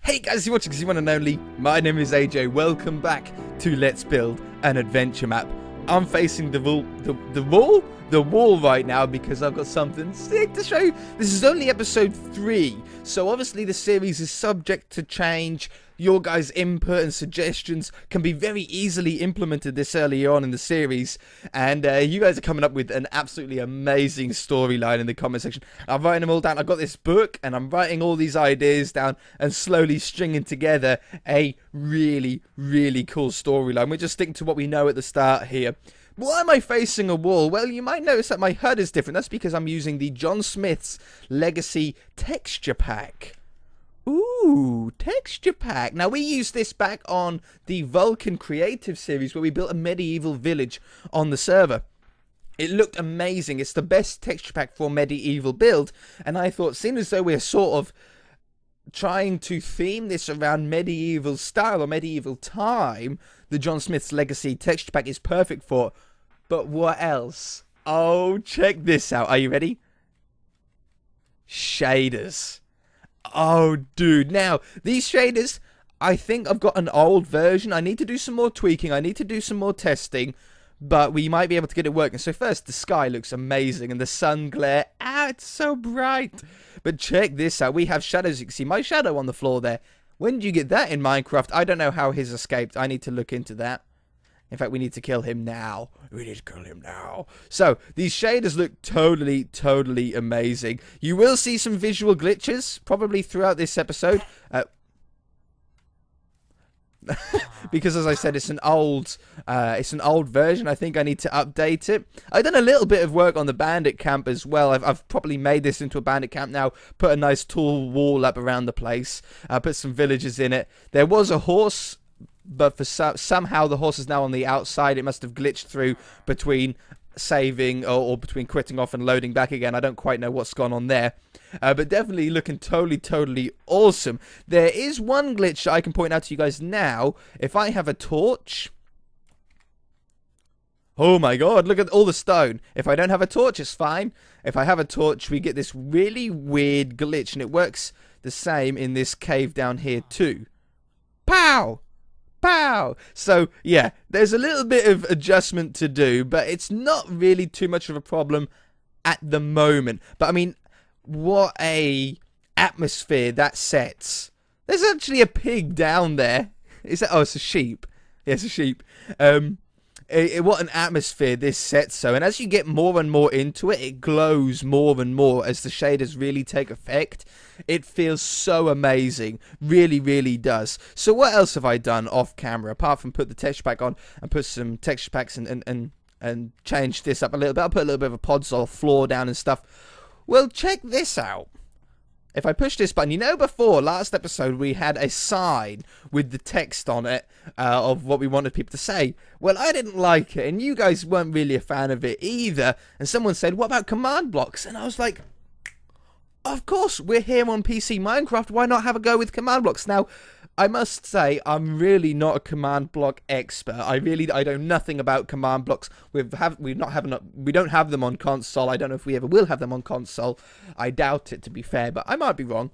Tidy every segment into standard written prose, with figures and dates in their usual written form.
Hey guys, you're watching the one and only. My name is AJ. Welcome back to Let's Build an Adventure Map. I'm facing the wall right now because I've got something sick to show you. This is only episode 3, so obviously the series is subject to change. Your guys' input and suggestions can be very easily implemented this early on in the series, and you guys are coming up with an absolutely amazing storyline in the comment section. I'm writing them all down. I've got this book, and I'm writing all these ideas down and slowly stringing together a really, really cool storyline. We're just sticking to what we know at the start here. Why am I facing a wall? Well, you might notice that my HUD is different. That's because I'm using the John Smith's Legacy Texture Pack. Ooh, texture pack. Now, we used this back on the Vulcan Creative series where we built a medieval village on the server. It looked amazing. It's the best texture pack for medieval build. And I thought, seeing as though we're sort of trying to theme this around medieval style or medieval time, the John Smith's Legacy texture pack is perfect for it. But what else? Oh, check this out. Are you ready? Shaders. Oh, dude. Now, these shaders, I think I've got an old version. I need to do some more tweaking. I need to do some more testing. But we might be able to get it working. So first, the sky looks amazing. And the sun glare. Ah, it's so bright. But check this out. We have shadows. You can see my shadow on the floor there. When did you get that in Minecraft? I don't know how his escaped. I need to look into that. In fact, we need to kill him now. We need to kill him now. So, these shaders look totally amazing. You will see some visual glitches, probably throughout this episode. Because, as I said, it's an old version. I think I need to update it. I've done a little bit of work on the Bandit camp as well. I've probably made this into a Bandit camp now. Put a nice tall wall up around the place. Put some villagers in it. There was a horse, but for somehow the horse is now on the outside. It must have glitched through between saving or between quitting off and loading back again. I don't quite know what's gone on there. But definitely looking totally awesome. There is one glitch that I can point out to you guys now. If I have a torch... Oh my god, look at all the stone. If I don't have a torch, it's fine. If I have a torch, we get this really weird glitch. And it works the same in this cave down here too. Pow! Pow! So, yeah, there's a little bit of adjustment to do, but it's not really too much of a problem at the moment. But, I mean, what a atmosphere that sets. There's actually a pig down there. Is that... Oh, it's a sheep. Yeah, it's a sheep. What an atmosphere this sets, so. And as you get more and more into it, it glows more and more as the shaders really take effect. It feels so amazing. Really does. So what else have I done off camera, apart from put the texture pack on and put some texture packs and change this up a little bit? I'll put a little bit of a podzol floor down and stuff. Well, check this out. If I push this button, you know before, last episode, we had a sign with the text on it of what we wanted people to say. Well, I didn't like it, and you guys weren't really a fan of it either. And someone said, what about command blocks? And I was like, of course, we're here on PC Minecraft. Why not have a go with command blocks? Now, I must say, I'm really not a command block expert. I know nothing about command blocks. We don't have them on console. I don't know if we ever will have them on console. I doubt it, to be fair, but I might be wrong.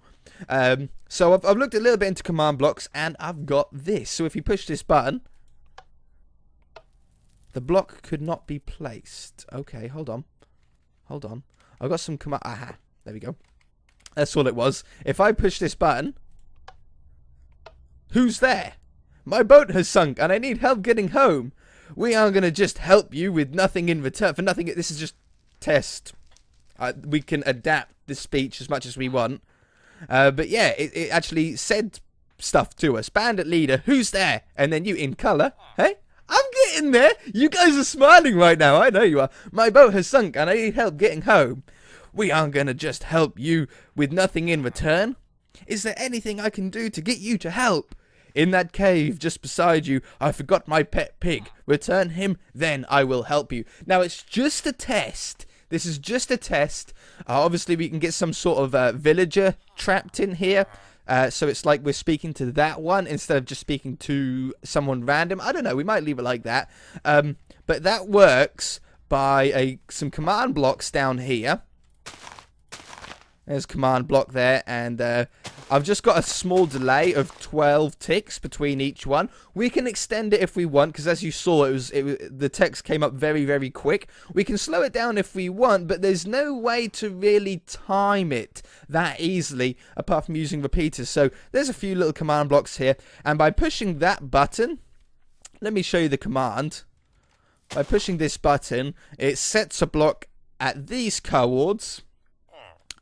So I've looked a little bit into command blocks, and I've got this. So if you push this button, the block could not be placed. Okay, hold on. I've got some command... Aha, there we go. That's all it was. If I push this button... Who's there? My boat has sunk and I need help getting home. We are going to just help you with nothing in return. For nothing, this is just test. We can adapt the speech as much as we want. But yeah, it actually said stuff to us. Bandit leader, who's there? And then you in colour. Hey? I'm getting there. You guys are smiling right now. I know you are. My boat has sunk and I need help getting home. We aren't going to just help you with nothing in return. Is there anything I can do to get you to help? In that cave just beside you, I forgot my pet pig. Return him, then I will help you. Now, it's just a test. This is just a test. Obviously, we can get some sort of villager trapped in here. So it's like we're speaking to that one instead of just speaking to someone random. I don't know. We might leave it like that. But that works by some command blocks down here. There's command block there, and I've just got a small delay of 12 ticks between each one. We can extend it if we want, because as you saw, the text came up very, very quick. We can slow it down if we want, but there's no way to really time it that easily, apart from using repeaters. So there's a few little command blocks here, and by pushing that button, let me show you the command. By pushing this button, it sets a block at these coords,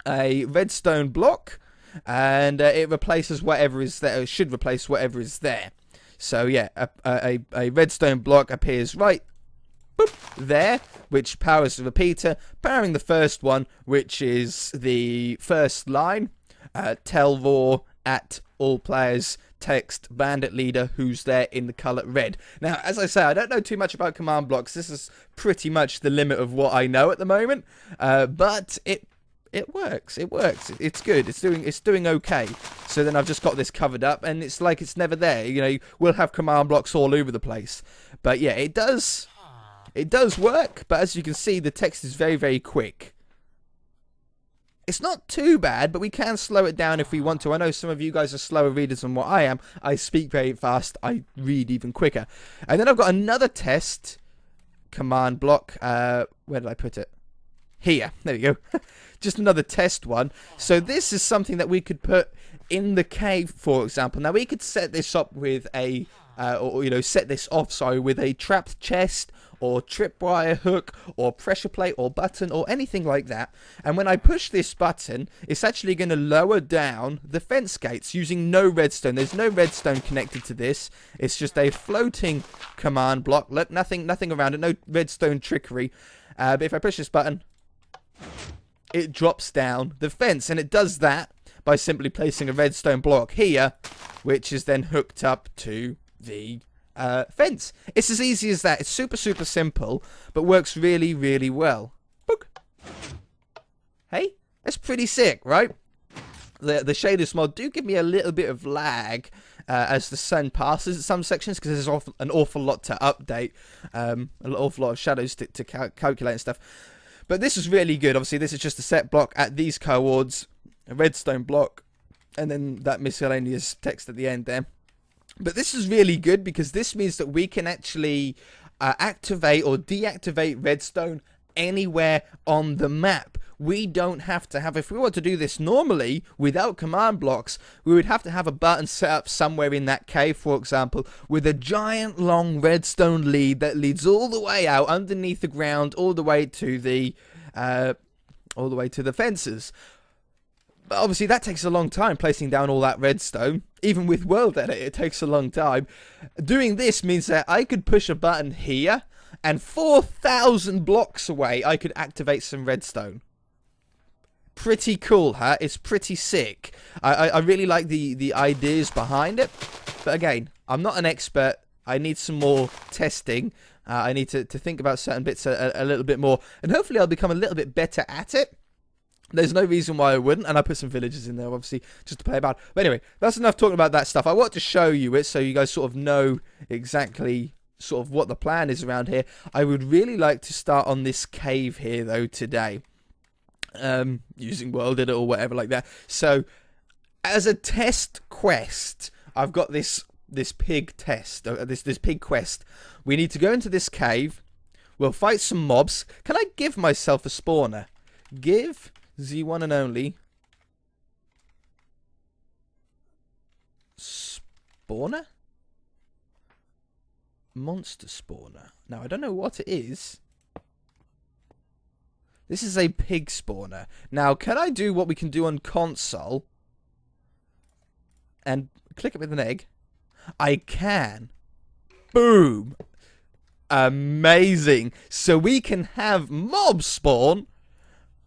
a redstone block, and it replaces whatever is there, or should replace whatever is there. So yeah, a redstone block appears right boop, there, which powers the repeater, powering the first one, which is the first line. Tell raw at all players, text bandit leader who's there in the color red. Now, as I say, I don't know too much about command blocks. This is pretty much the limit of what I know at the moment, but it works. It works. It's good. It's doing okay. So then I've just got this covered up, and it's like it's never there. You know, we'll have command blocks all over the place. But yeah, it does work. But as you can see, the text is very, very quick. It's not too bad, but we can slow it down if we want to. I know some of you guys are slower readers than what I am. I speak very fast. I read even quicker. And then I've got another test command block. Where did I put it? Here. There we go. Just another test one. So this is something that we could put in the cave, for example. Now we could set this up with a, set this off, sorry, with a trapped chest or tripwire hook or pressure plate or button or anything like that. And when I push this button, it's actually going to lower down the fence gates using no redstone. There's no redstone connected to this. It's just a floating command block. Nothing around it. No redstone trickery. But if I push this button, it drops down the fence, and it does that by simply placing a redstone block here, which is then hooked up to the fence. It's as easy as that. It's super, super simple, but works really, really well. Book. Hey, that's pretty sick, right? The shaders mod do give me a little bit of lag as the sun passes at some sections, because there's an awful lot to update, an awful lot of shadows to calculate and stuff. But this is really good. Obviously, this is just a set block at these coords, a redstone block, and then that miscellaneous text at the end there. But this is really good because this means that we can actually activate or deactivate redstone anywhere on the map. We don't have to have, if we were to do this normally without command blocks, we would have to have a button set up somewhere in that cave, for example, with a giant long redstone lead that leads all the way out underneath the ground, all the way to the fences. But obviously that takes a long time, placing down all that redstone. Even with World Edit, it takes a long time. Doing this means that I could push a button here, and 4,000 blocks away, I could activate some redstone. Pretty cool, huh? It's pretty sick. I really like the ideas behind it. But again, I'm not an expert. I need some more testing. I need to think about certain bits a little bit more. And hopefully I'll become a little bit better at it. There's no reason why I wouldn't. And I put some villagers in there, obviously, just to play about. But anyway, that's enough talking about that stuff. I want to show you it so you guys sort of know exactly sort of what the plan is around here. I would really like to start on this cave here, though, today. Using World Edit or whatever like that. So, as a test quest, I've got this pig test, this pig quest. We need to go into this cave. We'll fight some mobs. Can I give myself a spawner? Give the one and only spawner? Monster spawner. Now, I don't know what it is. This is a pig spawner. Now, can I do what we can do on console and click it with an egg? I can. Boom. Amazing. So we can have mobs spawn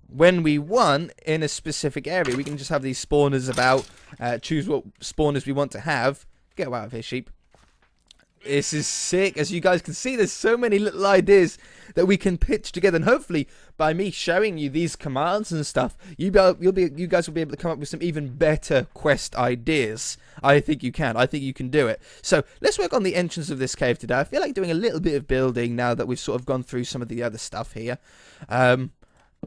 when we want in a specific area. We can just have these spawners about, choose what spawners we want to have. Get out of here, sheep. This is sick. As you guys can see, there's so many little ideas that we can pitch together, and hopefully by me showing you these commands and stuff, you guys will be able to come up with some even better quest ideas. I think you can. I think you can do it. So let's work on the entrance of this cave today. I feel like doing a little bit of building now that we've sort of gone through some of the other stuff here.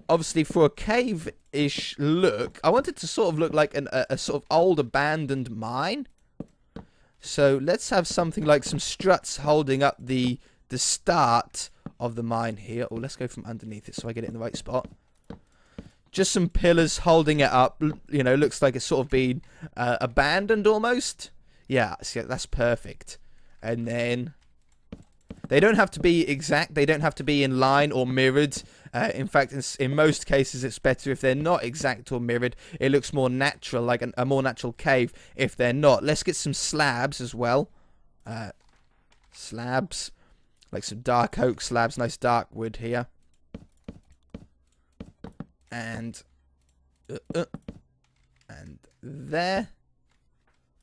obviously for a cave-ish look, I want it to sort of look like a sort of old abandoned mine. So let's have something like some struts holding up the start of the mine here. Or let's go from underneath it so I get it in the right spot. Just some pillars holding it up. You know, looks like it's sort of been abandoned almost. Yeah, see, that's perfect. And then they don't have to be exact. They don't have to be in line or mirrored. In fact, in most cases, it's better if they're not exact or mirrored. It looks more natural, like a more natural cave if they're not. Let's get some slabs as well. Slabs. Like some dark oak slabs. Nice dark wood here. And there.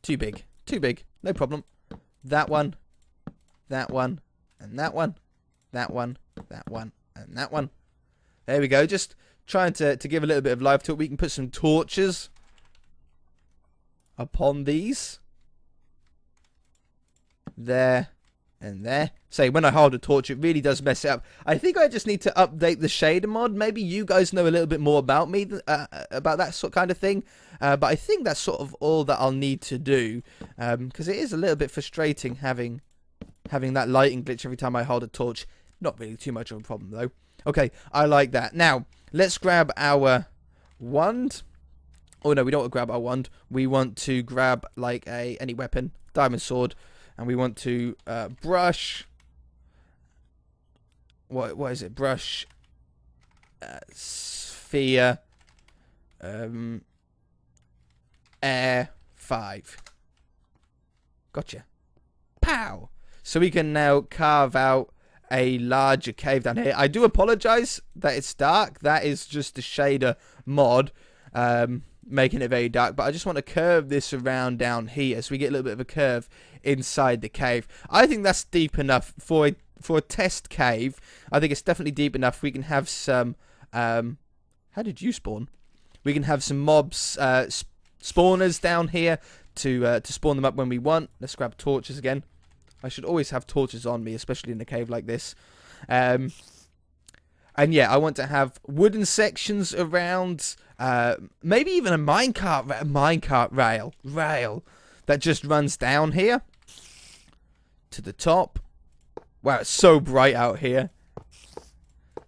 Too big. Too big. No problem. That one. That one. And that one. That one. That one. And that one. There we go. Just trying to give a little bit of life to it. We can put some torches upon these. There and there. Say, when I hold a torch, it really does mess it up. I think I just need to update the shader mod. Maybe you guys know a little bit more about me, about that sort of kind of thing. But I think that's sort of all that I'll need to do. Because it is a little bit frustrating having that lighting glitch every time I hold a torch. Not really too much of a problem, though. Okay, I like that. Now, let's grab our wand. Oh, no, we don't want to grab our wand. We want to grab, like, any weapon. Diamond sword. And we want to brush. What is it? Brush. Sphere. Air 5. Gotcha. Pow! So we can now carve out a larger cave down here. I do apologize that it's dark. That is just the shader mod making it very dark, but I just want to curve this around down here so we get a little bit of a curve inside the cave. I think that's deep enough for a test cave. I think it's definitely deep enough. We can have some how did you spawn? We can have some mobs spawners down here to spawn them up when we want. Let's grab torches again. I should always have torches on me, especially in a cave like this. And yeah, I want to have wooden sections around, maybe even a minecart rail that just runs down here to the top. Wow, it's so bright out here.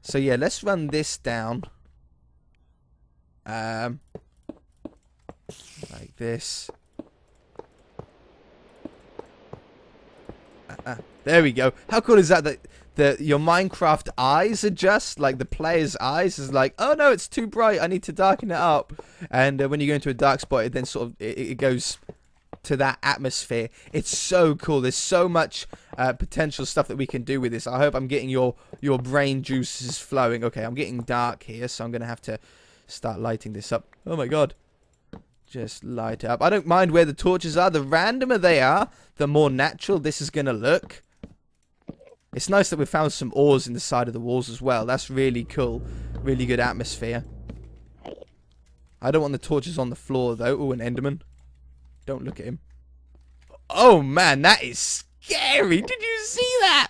So yeah, let's run this down. Like this. There we go. How cool is that? That your Minecraft eyes adjust, like the player's eyes is like, oh no, it's too bright. I need to darken it up. And when you go into a dark spot, it then sort of it goes to that atmosphere. It's so cool. There's so much potential stuff that we can do with this. I hope I'm getting your brain juices flowing. Okay, I'm getting dark here, so I'm gonna have to start lighting this up. Oh my god. Just light up. I don't mind where the torches are. The randomer they are, the more natural this is going to look. It's nice that we found some ores in the side of the walls as well. That's really cool. Really good atmosphere. I don't want the torches on the floor, though. Oh, an Enderman. Don't look at him. Oh, man, that is scary. Did you see that?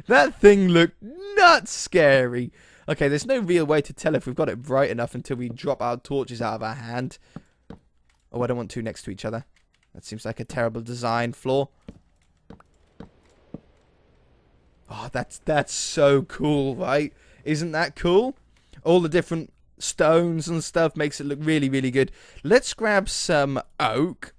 That thing looked nuts scary. Okay, there's no real way to tell if we've got it bright enough until we drop our torches out of our hand. Oh, I don't want two next to each other. That seems like a terrible design flaw. Oh, that's so cool, right? Isn't that cool? All the different stones and stuff makes it look really, really good. Let's grab some oak.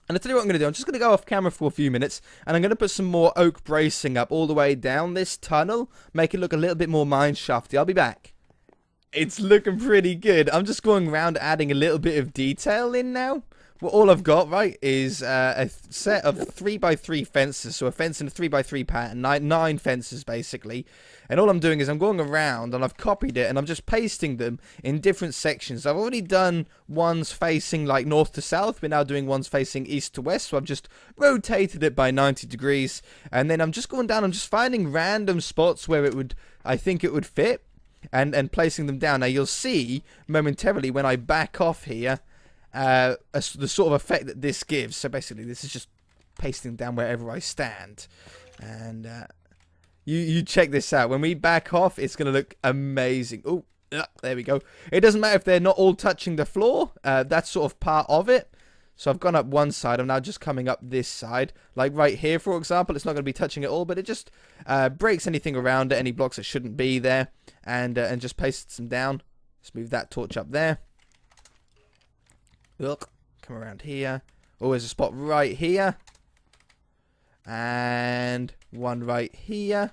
And I'll tell you what I'm going to do. I'm just going to go off camera for a few minutes. And I'm going to put some more oak bracing up all the way down this tunnel. Make it look a little bit more mine-shafty. I'll be back. It's looking pretty good. I'm just going around adding a little bit of detail in now. Well, all I've got, right, is a set of 3x3 fences. So a fence in a 3x3 pattern. Nine fences, basically. And all I'm doing is I'm going around and I've copied it and I'm just pasting them in different sections. I've already done ones facing like north to south. We're now doing ones facing east to west. So I've just rotated it by 90 degrees. And then I'm just going down. I'm just finding random spots where I think it would fit. And placing them down. Now you'll see momentarily when I back off here the sort of effect that this gives. So basically this is just pasting down wherever I stand. And You check this out. When we back off, it's going to look amazing. Oh, there we go. It doesn't matter if they're not all touching the floor. That's sort of part of it. So I've gone up one side. I'm now just coming up this side. Like right here, for example, it's not going to be touching it all, but it just breaks anything around it, any blocks that shouldn't be there, and just pastes them down. Let's move that torch up there. Look, come around here. Oh, there's a spot right here. And one right here.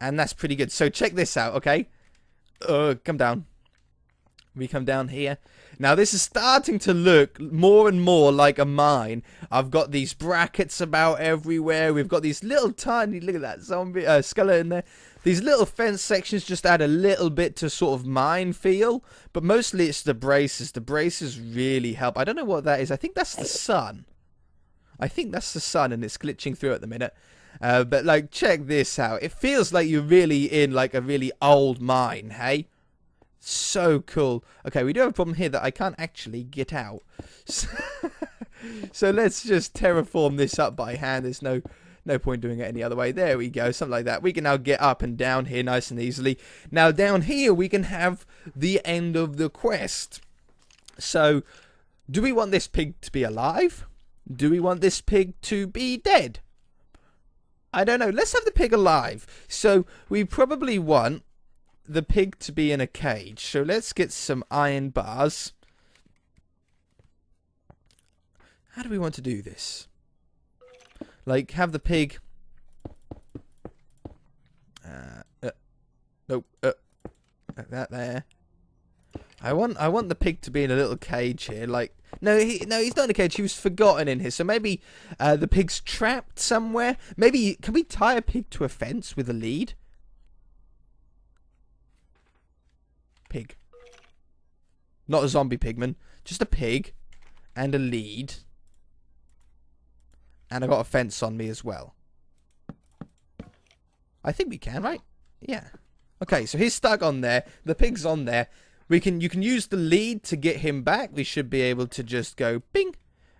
And that's pretty good. So check this out, okay? Come down. We come down here. Now this is starting to look more and more like a mine. I've got these brackets about everywhere. We've got these little tiny, look at that zombie skeleton there. These little fence sections just add a little bit to sort of mine feel. But mostly it's the braces. The braces really help. I don't know what that is. I think that's the sun. I think that's the sun and it's glitching through at the minute. But like, check this out. It feels like you're really in like a really old mine, hey? So cool. Okay, we do have a problem here that I can't actually get out. So let's just terraform this up by hand. There's no point doing it any other way. There we go, something like that. We can now get up and down here nice and easily. Now down here we can have the end of the quest. So, do we want this pig to be alive? Do we want this pig to be dead? I don't know. Let's have the pig alive. So, we probably want the pig to be in a cage. So, let's get some iron bars. How do we want to do this? Like, have the pig... nope. Like that there. I want the pig to be in a little cage here. Like, no, he's not in a cage. He was forgotten in here. So maybe the pig's trapped somewhere. Maybe, can we tie a pig to a fence with a lead? Pig. Not a zombie pigman. Just a pig and a lead. And I got a fence on me as well. I think we can, right? Yeah. Okay, so he's stuck on there. The pig's on there. You can use the lead to get him back. We should be able to just go bing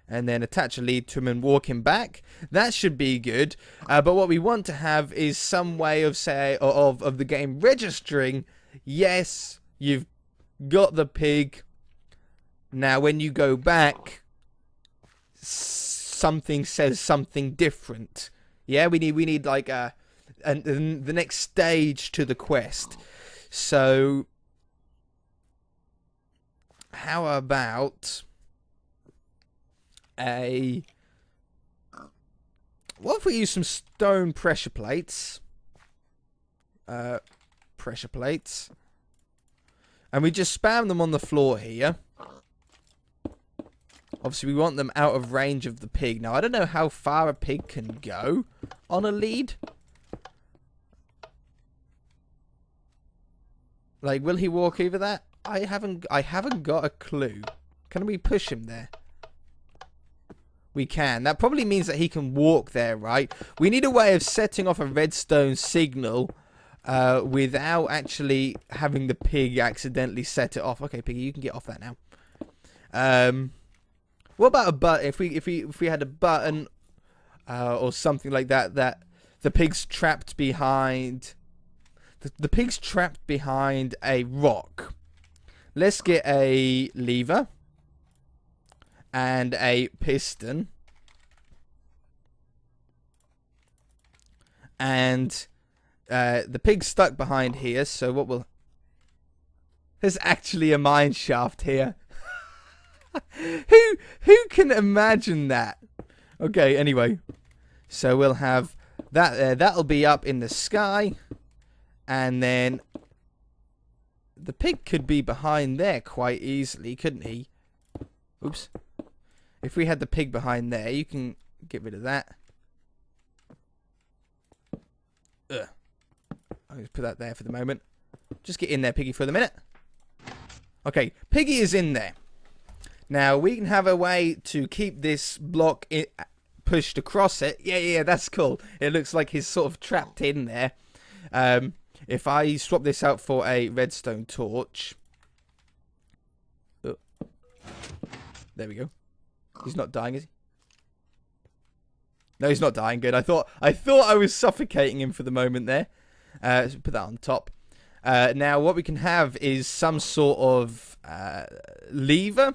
and then attach a lead to him and walk him back. That should be good. But what we want to have is some way of of the game registering, yes, you've got the pig. Now when you go back, something says something different. Yeah, we need like the next stage to the quest. So how about what if we use some stone pressure plates? And we just spam them on the floor here. Obviously, we want them out of range of the pig. Now, I don't know how far a pig can go on a lead. Like, will he walk over that? I haven't got a clue. Can we push him there? We can. That probably means that he can walk there, right? We need a way of setting off a redstone signal without actually having the pig accidentally set it off. Okay, piggy, you can get off that now. What about a button? If we had a button or something like that, that the pig's trapped behind. The pig's trapped behind a rock. Let's get a lever and a piston. And the pig's stuck behind here, so what will... There's actually a mine shaft here. Who can imagine that? Okay, anyway. So we'll have that there. That'll be up in the sky. And then the pig could be behind there quite easily, couldn't he? Oops. If we had the pig behind there, you can get rid of that. Ugh. I'll just put that there for the moment. Just get in there, piggy, for the minute. Okay, piggy is in there. Now, we can have a way to keep this block pushed across it. Yeah, that's cool. It looks like he's sort of trapped in there. If I swap this out for a redstone torch. Oh. There we go. He's not dying, is he? No, he's not dying. Good. I thought I was suffocating him for the moment there. So put that on top. Now, what we can have is some sort of lever.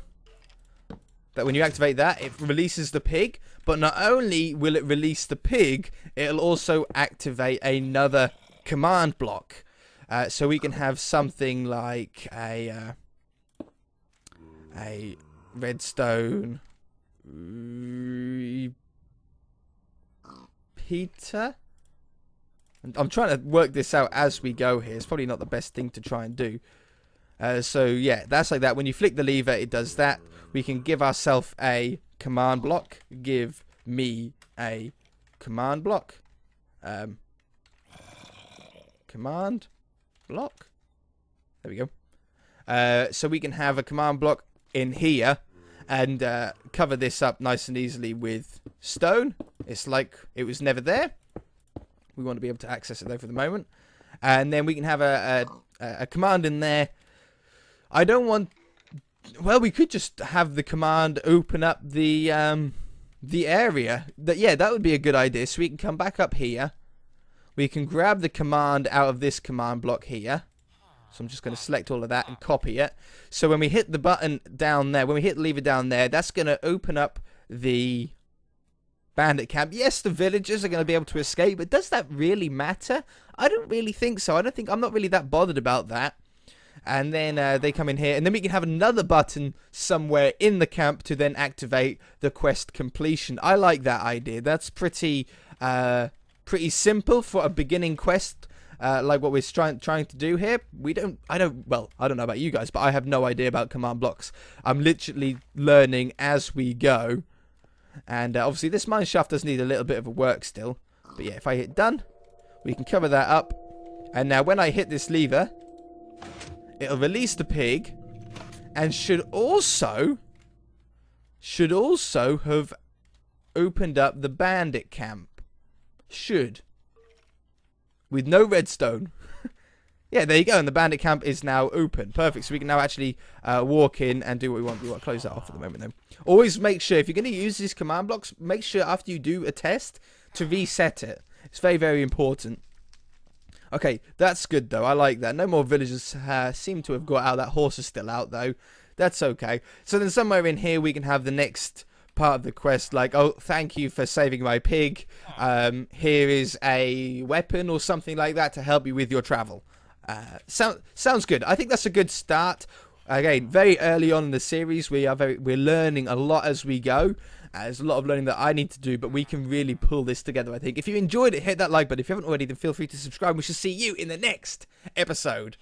That when you activate that, it releases the pig. But not only will it release the pig, it'll also activate another command block. So we can have something like a redstone Peter. I'm trying to work this out as we go here. It's probably not the best thing to try and do. So yeah, that's like that. When you flick the lever, it does that. We can give ourselves a command block. Give me a command block. Command block. There we go. So we can have a command block in here and cover this up nice and easily with stone. It's like it was never there. We want to be able to access it though for the moment. And then we can have a command in there. I don't want... Well, we could just have the command open up the area. Yeah, that would be a good idea. So we can come back up here. We can grab the command out of this command block here. So I'm just going to select all of that and copy it. So when we hit the button down there, when we hit the lever down there, that's going to open up the bandit camp. Yes, the villagers are going to be able to escape, but does that really matter? I don't really think so. I'm not really that bothered about that. And then they come in here, and then we can have another button somewhere in the camp to then activate the quest completion. I like that idea. That's pretty simple for a beginning quest, like what we're trying to do here. I don't know about you guys, but I have no idea about command blocks. I'm literally learning as we go. And obviously this mine shaft does need a little bit of a work still. But yeah, if I hit done, we can cover that up. And now when I hit this lever, it'll release the pig, and should also have opened up the bandit camp. Should. With no redstone. Yeah, there you go, and the bandit camp is now open. Perfect, so we can now actually walk in and do what we want. We want to close that off at the moment, though. Always make sure, if you're going to use these command blocks, make sure after you do a test to reset it. It's very, very important. Okay, that's good, though. I like that. No more villagers seem to have got out. That horse is still out, though. That's okay. So then somewhere in here, we can have the next part of the quest, like, oh, thank you for saving my pig. Here is a weapon or something like that to help you with your travel. Sounds good. I think that's a good start. Again, very early on in the series, we're learning a lot as we go. There's a lot of learning that I need to do, but we can really pull this together, I think. If you enjoyed it, hit that like button. If you haven't already, then feel free to subscribe. We shall see you in the next episode.